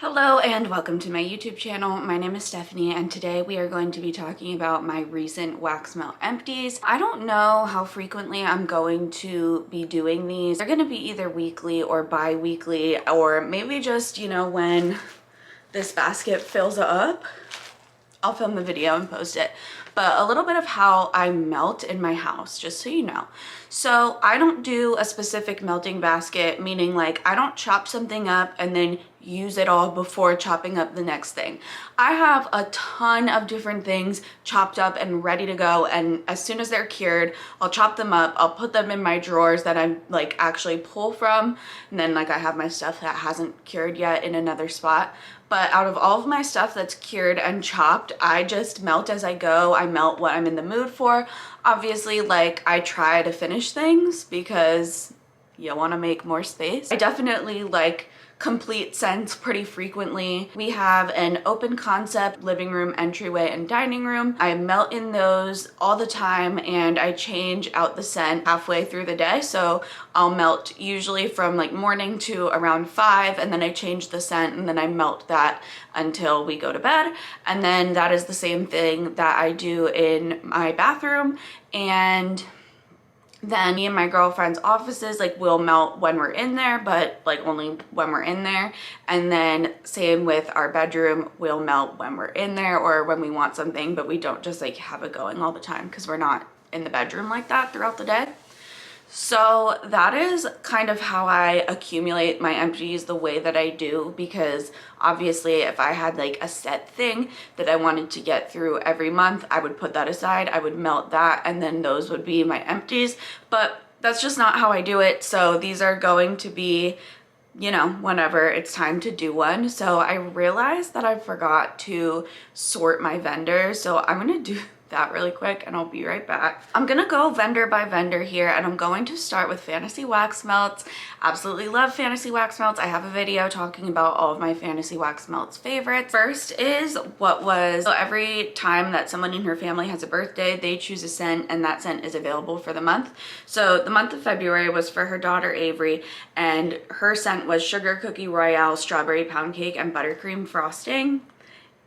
Hello and welcome to my YouTube channel. My name is Stephanie and today we are going to be talking about my recent wax melt empties. I don't know how frequently I'm going to be doing these. They're going to be either weekly or bi-weekly, or maybe just, when this basket fills up, I'll film the video and post it. But a little bit of how I melt in my house, just so you know. So I don't do a specific melting basket, meaning like I don't chop something up and then use it all before chopping up the next thing. I have a ton of different things chopped up and ready to go, and as soon as they're cured, I'll chop them up, I'll put them in my drawers that I like actually pull from, and then like I have my stuff that hasn't cured yet in another spot. But out of all of my stuff that's cured and chopped, I just melt as I go. I melt what I'm in the mood for. Obviously, like, I try to finish things because you want to make more space. I definitely like complete scents pretty frequently. We have an open concept living room, entryway, and dining room. I melt in those all the time and I change out the scent halfway through the day. So I'll melt usually from like morning to around 5, and then I change the scent and then I melt that until we go to bed. And then that is the same thing that I do in my bathroom. And then me and my girlfriend's offices, like, we'll melt when we're in there, but like only when we're in there. And then same with our bedroom, we'll melt when we're in there or when we want something, but we don't just like have it going all the time because we're not in the bedroom like that throughout the day. So that is kind of how I accumulate my empties the way that I do, because obviously if I had like a set thing that I wanted to get through every month, I would put that aside, I would melt that, and then those would be my empties. But that's just not how I do it. So these are going to be, whenever it's time to do one. So I realized that I forgot to sort my vendors. So I'm gonna do that really quick and I'll be right back. I'm gonna go vendor by vendor here, and I'm going to start with Fantasy Wax Melts. Absolutely love Fantasy Wax Melts. I have a video talking about all of my Fantasy Wax Melts favorites. First is so every time that someone in her family has a birthday, they choose a scent and that scent is available for the month. So the month of February was for her daughter Avery, and her scent was Sugar Cookie Royale, Strawberry Pound Cake, and Buttercream Frosting.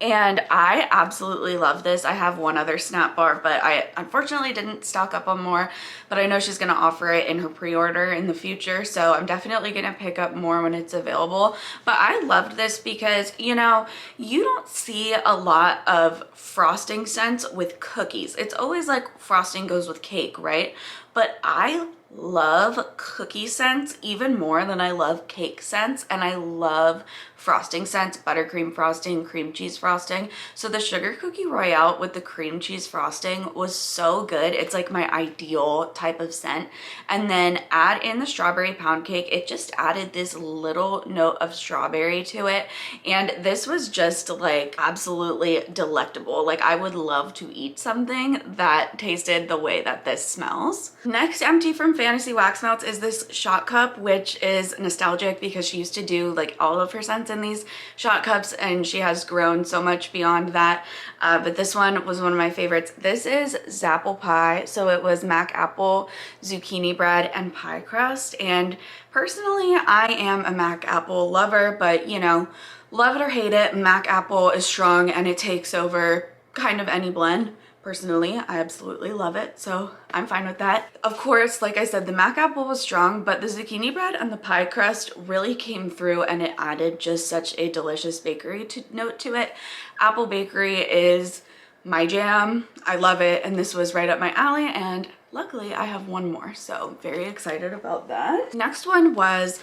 And I absolutely love this. I have one other snap bar, but I unfortunately didn't stock up on more, but I know she's gonna offer it in her pre-order in the future, so I'm definitely gonna pick up more when it's available. But I loved this because, you don't see a lot of frosting scents with cookies. It's always like frosting goes with cake, right? But I love cookie scents even more than I love cake scents, and I love frosting scents, buttercream frosting, cream cheese frosting. So the Sugar Cookie Royale with the cream cheese frosting was so good. It's like my ideal type of scent. And then add in the Strawberry Pound Cake. It just added this little note of strawberry to it, and this was just like absolutely delectable. Like, I would love to eat something that tasted the way that this smells. Next empty from Fantasy Wax Melts is this shot cup, which is nostalgic because she used to do like all of her scents in these shot cups, and she has grown so much beyond that. But this one was one of my favorites. This is Zapple Pie. So it was mac apple, zucchini bread, and pie crust. And personally, I am a mac apple lover, but love it or hate it, mac apple is strong and it takes over kind of any blend. Personally, I absolutely love it, so I'm fine with that. Of course, like I said, the mac apple was strong, but the zucchini bread and the pie crust really came through, and it added just such a delicious bakery note to it. Apple bakery is my jam. I love it, and this was right up my alley, and luckily I have one more, so very excited about that. Next one was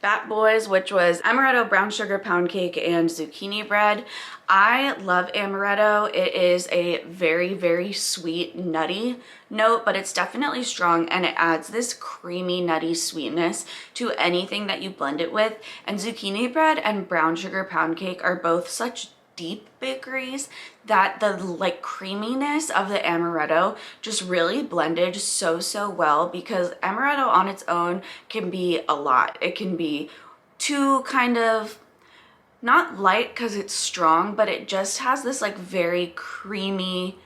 Bat Boys, which was amaretto, brown sugar pound cake, and zucchini bread. I love amaretto. It is a very, very sweet, nutty note, but it's definitely strong, and it adds this creamy, nutty sweetness to anything that you blend it with. And zucchini bread and brown sugar pound cake are both such deep bakeries that the like creaminess of the amaretto just really blended so well, because amaretto on its own can be a lot. It can be too kind of not light because it's strong, but it just has this like very creamy,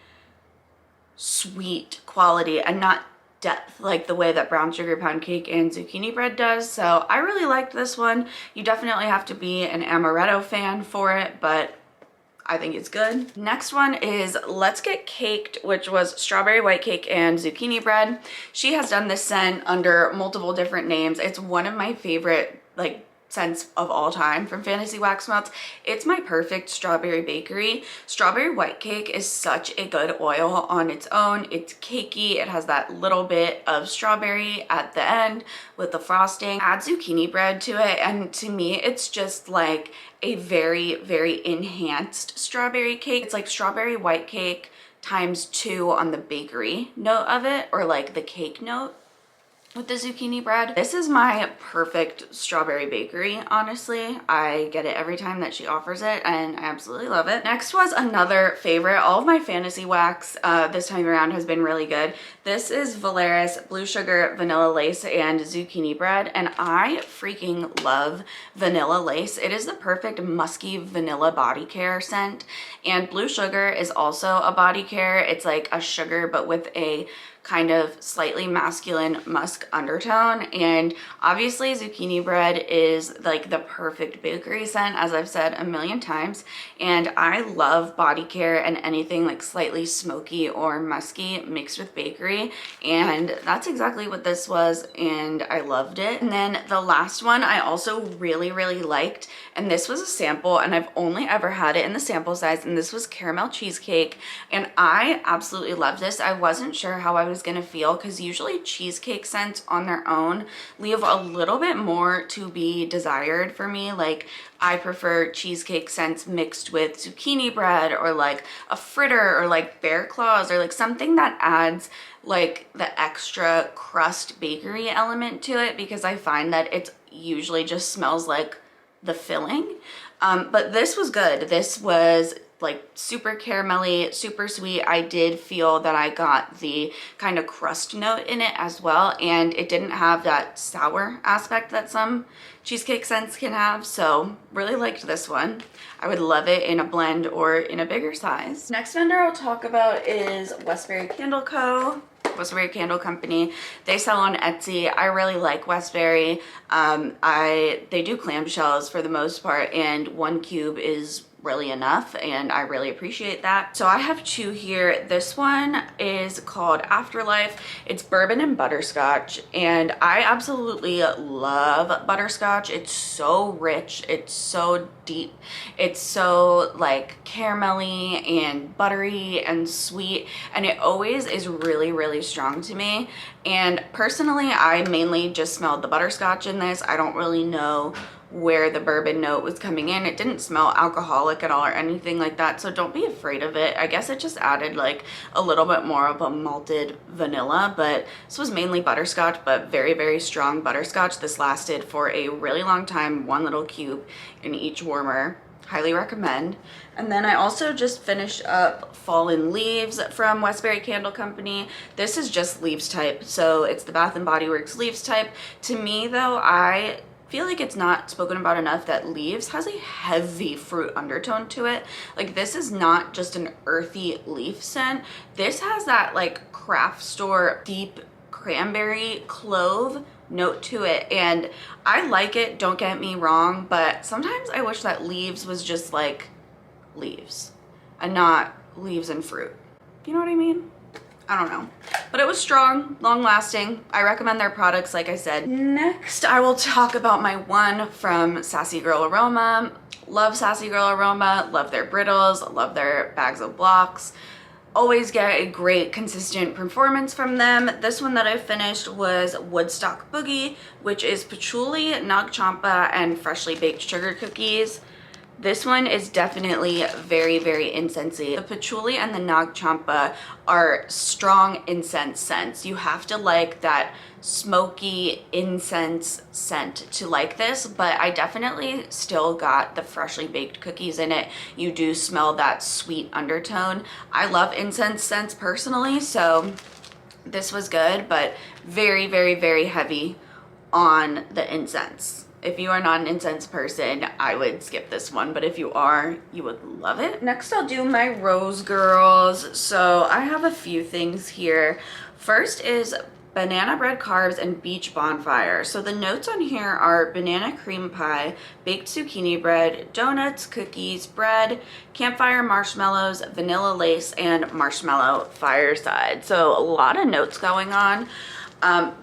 sweet quality and not depth, like the way that brown sugar pound cake and zucchini bread does. So I really liked this one. You definitely have to be an amaretto fan for it, but I think it's good. Next one is Let's Get Caked, which was strawberry white cake and zucchini bread. She has done this scent under multiple different names. It's one of my favorite like scents of all time from Fantasy Wax Melts. It's my perfect strawberry bakery. Strawberry white cake is such a good oil on its own. It's cakey. It has that little bit of strawberry at the end with the frosting. Add zucchini bread to it, and to me it's just like a very, very enhanced strawberry cake. It's like strawberry white cake times 2 on the bakery note of it, or like the cake note with the zucchini bread. This is my perfect strawberry bakery, honestly. I get it every time that she offers it and I absolutely love it. Next was another favorite. All of my Fantasy Wax this time around has been really good. This is Valeris Blue Sugar Vanilla Lace and Zucchini Bread, and I freaking love vanilla lace. It is the perfect musky vanilla body care scent, and Blue Sugar is also a body care. It's like a sugar but with a kind of slightly masculine musk undertone, and obviously zucchini bread is like the perfect bakery scent, as I've said a million times, and I love body care and anything like slightly smoky or musky mixed with bakery, and that's exactly what this was, and I loved it. And then the last one I also really liked, and this was a sample, and I've only ever had it in the sample size, and this was caramel cheesecake, and I absolutely loved this. I wasn't sure how I was gonna feel because usually cheesecake scents on their own leave a little bit more to be desired for me. Like, I prefer cheesecake scents mixed with zucchini bread, or like a fritter, or like bear claws, or like something that adds like the extra crust bakery element to it, because I find that it usually just smells like the filling. But this was good. This was like super caramelly, super sweet. I did feel that I got the kind of crust note in it as well, and it didn't have that sour aspect that some cheesecake scents can have, so really liked this one. I would love it in a blend or in a bigger size. Next vendor I'll talk about is Westbury Candle Co. Westbury Candle Company. They sell on Etsy. I really like Westbury. They do clamshells for the most part, and 1 cube is really enough, and I really appreciate that. So I have 2 here. This one is called Afterlife. It's bourbon and butterscotch, and I absolutely love butterscotch. It's so rich, it's so deep, it's so like caramelly and buttery and sweet, and it always is really strong to me. And personally, I mainly just smelled the butterscotch in this. I don't really know where the bourbon note was coming in. It didn't smell alcoholic at all or anything like that, so don't be afraid of it. I guess it just added like a little bit more of a malted vanilla, but this was mainly butterscotch, but very strong butterscotch. This lasted for a really long time, 1 little cube in each warmer. Highly recommend. And then I also just finished up Fallen Leaves from Westbury Candle Company. This is just leaves type, so it's the Bath & Body Works leaves type. To me though, I feel like it's not spoken about enough that leaves has a heavy fruit undertone to it. Like, this is not just an earthy leaf scent. This has that like craft store deep cranberry clove note to it, and I like it, don't get me wrong, but sometimes I wish that leaves was just like leaves and not leaves and fruit. You know what I mean? I don't know, but it was strong, long lasting. I recommend their products, like I said. Next, I will talk about my one from Sassy Girl Aroma. Love Sassy Girl Aroma, love their brittles, love their bags of blocks. Always get a great consistent performance from them. This one that I finished was Woodstock Boogie, which is patchouli, nag champa, and freshly baked sugar cookies. This one is definitely very incensey. The patchouli and the nag champa are strong incense scents. You have to like that smoky incense scent to like this, but I definitely still got the freshly baked cookies in it. You do smell that sweet undertone. I love incense scents personally, so this was good, but very heavy on the incense. If you are not an incense person, I would skip this one, but if you are, you would love it. Next, I'll do my Rose Girls. So I have a few things here. First is banana bread carbs, and beach bonfire. So the notes on here are banana cream pie, baked zucchini bread, donuts, cookies, bread, campfire marshmallows, vanilla lace, and marshmallow fireside. So a lot of notes going on.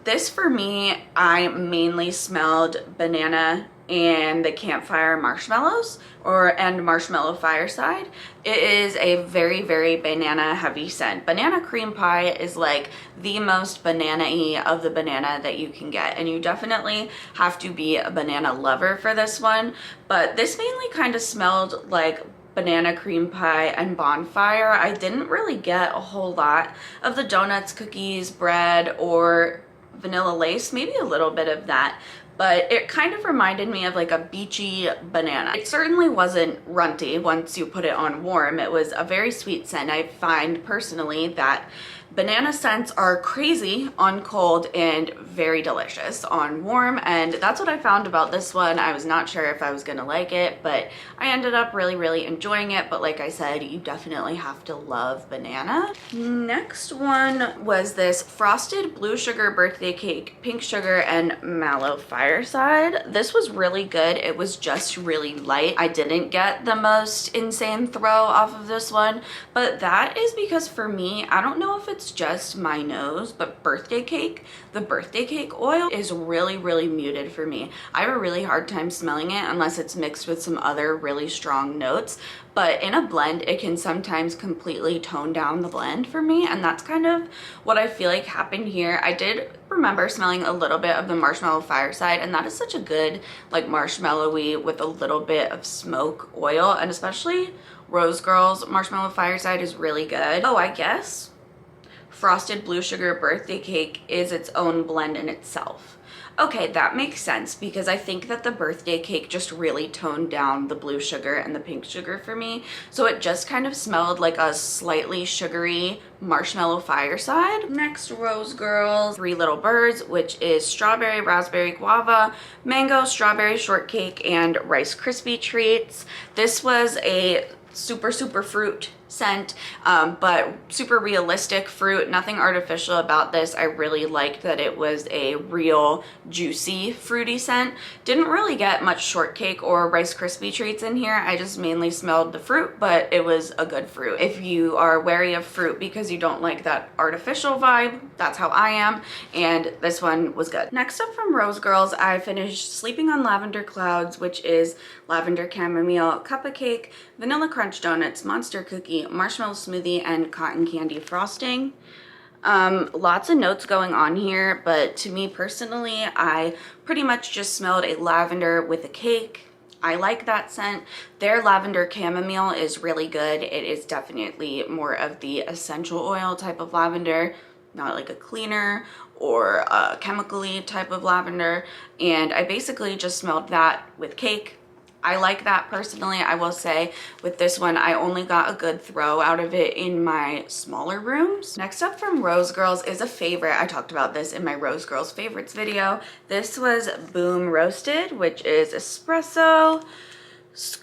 This for me, I mainly smelled banana and the campfire marshmallows and marshmallow fireside. It is a very, very banana heavy scent. Banana cream pie is like the most banana-y of the banana that you can get, and you definitely have to be a banana lover for this one. But this mainly kind of smelled like banana cream pie and bonfire. I didn't really get a whole lot of the donuts, cookies, bread, or vanilla lace, maybe a little bit of that, but it kind of reminded me of like a beachy banana. It certainly wasn't runty once you put it on warm. It was a very sweet scent. I find personally that banana scents are crazy on cold and very delicious on warm, and that's what I found about this one. I was not sure if I was gonna like it, but I ended up really enjoying it. But like I said, you definitely have to love banana. Next one was this frosted blue sugar birthday cake, pink sugar, and mallow fireside. This was really good. It was just really light. I didn't get the most insane throw off of this one, but that is because for me, I don't know if it's just my nose, but the birthday cake oil is really muted for me. I have a really hard time smelling it unless it's mixed with some other really strong notes, but in a blend it can sometimes completely tone down the blend for me, and that's kind of what I feel like happened here. I did remember smelling a little bit of the marshmallow fireside, and that is such a good like marshmallowy with a little bit of smoke oil, and especially Rose Girl's marshmallow fireside is really good. Oh, I guess frosted blue sugar birthday cake is its own blend in itself. Okay, that makes sense, because I think that the birthday cake just really toned down the blue sugar and the pink sugar for me. So it just kind of smelled like a slightly sugary marshmallow fireside. Next, Rose Girls Three Little Birds, which is strawberry, raspberry, guava, mango, strawberry shortcake, and Rice Krispie treats. This was a super fruit scent, but super realistic fruit, nothing artificial about this. I really liked that it was a real juicy fruity scent. Didn't really get much shortcake or Rice Krispie treats in here. I just mainly smelled the fruit, but it was a good fruit. If you are wary of fruit because you don't like that artificial vibe, that's how I am, and this one was good. Next up from Rose Girls, I finished Sleeping on Lavender Clouds, which is lavender chamomile cup of cake, vanilla crunch donuts, monster cookie, marshmallow smoothie, and cotton candy frosting. Lots of notes going on here, but to me personally, I pretty much just smelled a lavender with a cake. I like that scent. Their lavender chamomile is really good. It is definitely more of the essential oil type of lavender, not like a cleaner or a chemically type of lavender. And I basically just smelled that with cake. I like that personally. I will say with this one, I only got a good throw out of it in my smaller rooms. Next up from Rose Girls is a favorite. I talked about this in my Rose Girls favorites video. This was Boom Roasted, which is espresso,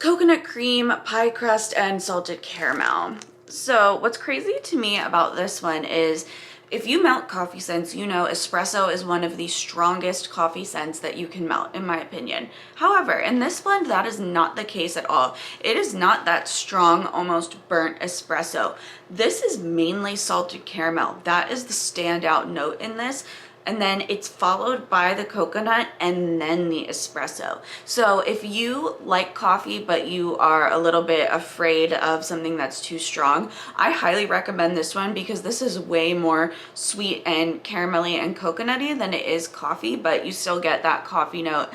coconut cream, pie crust, and salted caramel. So what's crazy to me about this one is, if you melt coffee scents, you know espresso is one of the strongest coffee scents that you can melt, in my opinion. However, in this blend, that is not the case at all. It is not that strong, almost burnt espresso. This is mainly salted caramel. That is the standout note in this. And then it's followed by the coconut and then the espresso. So if you like coffee but you are a little bit afraid of something that's too strong, I highly recommend this one, because this is way more sweet and caramelly and coconutty than it is coffee, but you still get that coffee note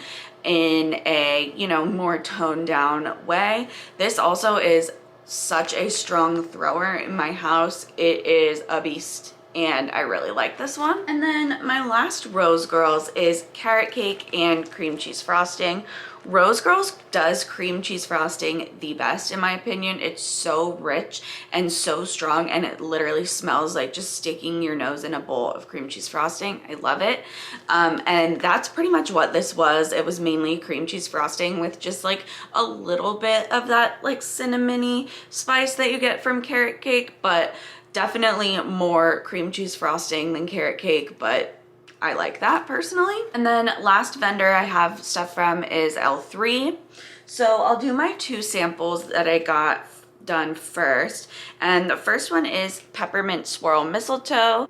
in a, you know, more toned down way. This also is such a strong thrower in my house. It is a beast, and I really like this one. And then my last Rose Girls is carrot cake and cream cheese frosting. Rose Girls does cream cheese frosting the best, in my opinion. It's so rich and so strong, and it literally smells like just sticking your nose in a bowl of cream cheese frosting. I love it. And that's pretty much what this was. It was mainly cream cheese frosting with just like a little bit of that like cinnamony spice that you get from carrot cake, but definitely more cream cheese frosting than carrot cake, but I like that personally. And then last vendor I have stuff from is L3. So I'll do my 2 samples that I got done first. And the first one is Peppermint Swirl Mistletoe.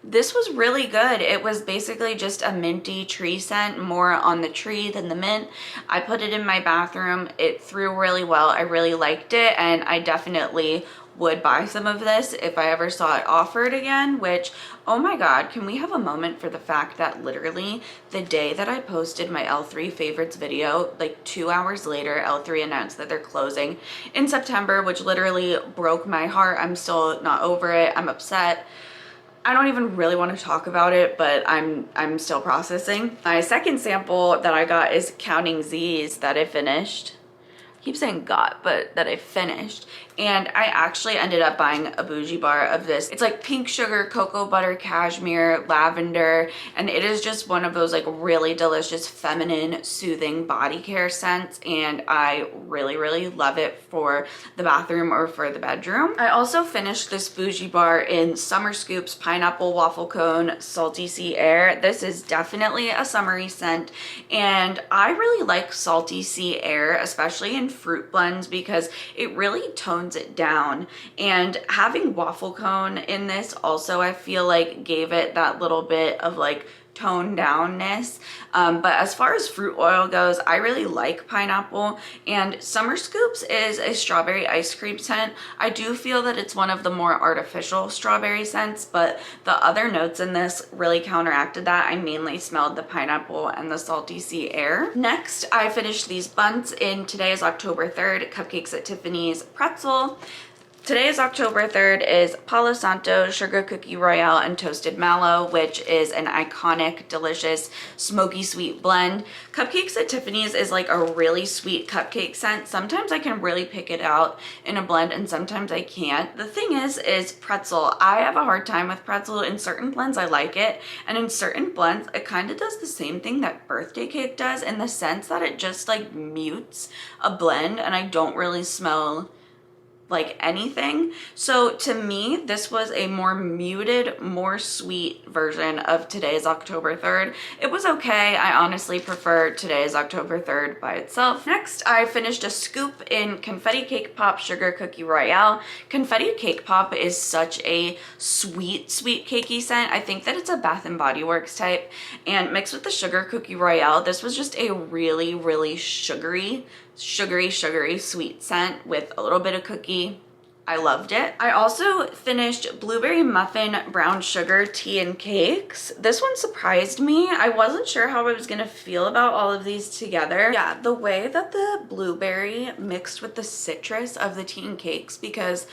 This was really good. It was basically just a minty tree scent, more on the tree than the mint. I put it in my bathroom. It threw really well. I really liked it, and I definitely would buy some of this if I ever saw it offered again, which, oh my god, can we have a moment for the fact that literally the day that I posted my L3 favorites video, like 2 hours later, L3 announced that they're closing in September, which literally broke my heart. I'm still not over it. I'm upset. I don't even really want to talk about it, but I'm still processing. My second sample that I got is Counting Z's that I finished. I keep saying got, but that I finished. And I actually ended up buying a bougie bar of this. It's like pink sugar, cocoa butter, cashmere, lavender, and it is just one of those like really delicious, feminine, soothing body care scents, and I really, really love it for the bathroom or for the bedroom. I also finished this bougie bar in Summer Scoops Pineapple Waffle Cone Salty Sea Air. This is definitely a summery scent, and I really like Salty Sea Air, especially in fruit blends, because it really tones it down. And having waffle cone in this also, I feel like gave it that little bit of like toned downness. But as far as fruit oil goes, I really like pineapple, and Summer Scoops is a strawberry ice cream scent. I do feel that it's one of the more artificial strawberry scents, but the other notes in this really counteracted that. I mainly smelled the pineapple and the Salty Sea Air. Next, I finished these buns in Today is October 3rd Cupcakes at Tiffany's Pretzel. Today is October 3rd is Palo Santo Sugar Cookie Royale and Toasted Mallow, which is an iconic, delicious, smoky sweet blend. Cupcakes at Tiffany's is like a really sweet cupcake scent. Sometimes I can really pick it out in a blend and sometimes I can't. The thing is pretzel. I have a hard time with pretzel. In certain blends I like it, and in certain blends it kind of does the same thing that birthday cake does, in the sense that it just like mutes a blend and I don't really smell like anything. So to me, this was a more muted, more sweet version of Today's October 3rd. It was okay. I honestly prefer Today's October 3rd by itself. Next, I finished a scoop in Confetti Cake Pop Sugar Cookie Royale. Confetti Cake Pop is such a sweet, sweet cakey scent. I think that it's a Bath & Body Works type, and mixed with the Sugar Cookie Royale, this was just a really, really sugary sweet scent with a little bit of cookie. I loved it. I also finished Blueberry Muffin Brown Sugar Tea and Cakes. This one surprised me. I wasn't sure how I was gonna feel about all of these together. Yeah, the way that the blueberry mixed with the citrus of the tea and cakes, because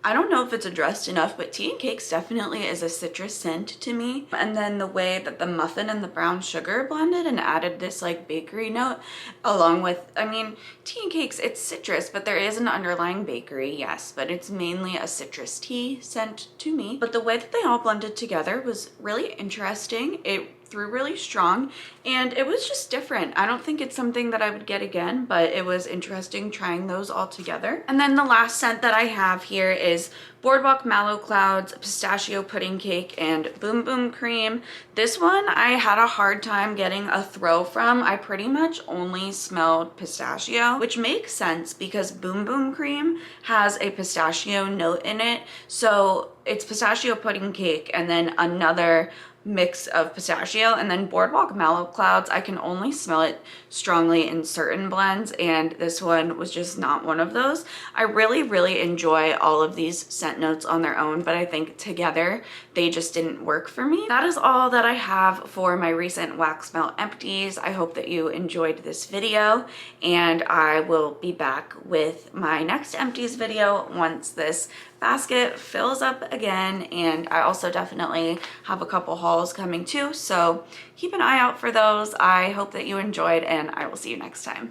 I don't know if it's addressed enough, but tea and cakes definitely is a citrus scent to me. And then the way that the muffin and the brown sugar blended and added this like bakery note, along with, I mean, tea and cakes, it's citrus, but there is an underlying bakery, yes, but it's mainly a citrus tea scent to me. But the way that they all blended together was really interesting. It through really strong, and it was just different. I don't think it's something that I would get again, but it was interesting trying those all together. And then the last scent that I have here is Boardwalk Mallow Clouds Pistachio Pudding Cake and Boom Boom Cream. This one I had a hard time getting a throw from. I pretty much only smelled pistachio, which makes sense because Boom Boom Cream has a pistachio note in it. So it's pistachio pudding cake and then another mix of pistachio, and then Boardwalk Mallow Clouds, I can only smell it strongly in certain blends, and this one was just not one of those. I really, really enjoy all of these scent notes on their own, but I think together they just didn't work for me. That is all that I have for my recent Wax Melt Empties. I hope that you enjoyed this video, and I will be back with my next empties video once this basket fills up again, and I also definitely have a couple hauls coming too, so keep an eye out for those. I hope that you enjoyed, and I will see you next time.